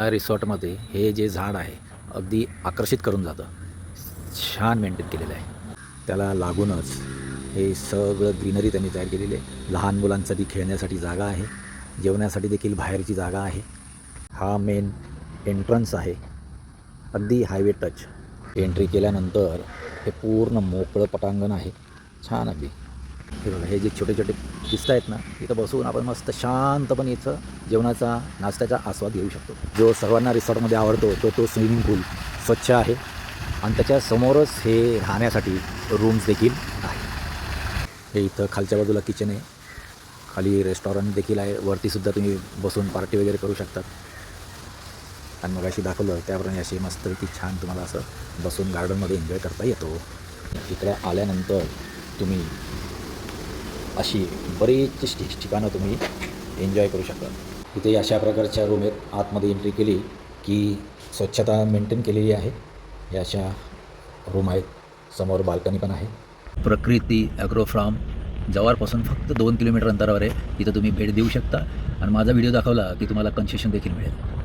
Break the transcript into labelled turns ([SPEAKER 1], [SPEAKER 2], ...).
[SPEAKER 1] या रिसॉर्टमध्ये हे जे झाड आहे अगदी आकर्षित करून जातं. छान मेंटेन केलेलं आहे. त्याला लागूनच हे सगळं ग्रीनरी त्यांनी तयार केलेली आहे. लहान मुलांसाठी खेळण्यासाठी जागा आहे. जेवण्यासाठी देखील बाहेरची जागा आहे. हा मेन एंट्रन्स आहे. अगदी हायवे टच. एंट्री केल्यानंतर हे पूर्ण मोकळं पटांगण आहे. छान अगदी. हे बघा, हे जे छोटे छोटे दिसत आहेत ना, इथं बसून आपण मस्त शांतपणे इथं जेवणाचा नाश्त्याचा आस्वाद घेऊ शकतो. जो सर्वांना रिसॉर्टमध्ये आवडतो तो स्विमिंग पूल स्वच्छ आहे आणि त्याच्यासमोरच हे राहण्यासाठी रूम्स देखील आहे. हे इथं खालच्या बाजूला किचन आहे, खाली रेस्टॉरंट देखील आहे, वरतीसुद्धा तुम्ही बसून पार्टी वगैरे करू शकतात. आणि मग अशी दाखवलं त्याप्रमाणे अशी मस्तपैकी छान तुम्हाला असं बसून गार्डनमध्ये एन्जॉय करता येतो. इकडं आल्यानंतर तुम्ही अशी बरीच ठिकाणं तुम्ही एन्जॉय करू शकता. इथे अशा प्रकारच्या रूम आहेत. आतमध्ये एंट्री केली की स्वच्छता मेंटेन केलेली आहे. या अशा रूम आहेत. समोर बाल्कनी पण आहे. प्रकृती ॲग्रो फार्म जवळपासून फक्त 2 किलोमीटर अंतरावर आहे. तिथं तुम्ही भेट देऊ शकता आणि माझा व्हिडिओ दाखवला की तुम्हाला कन्सेशन देखील मिळेल.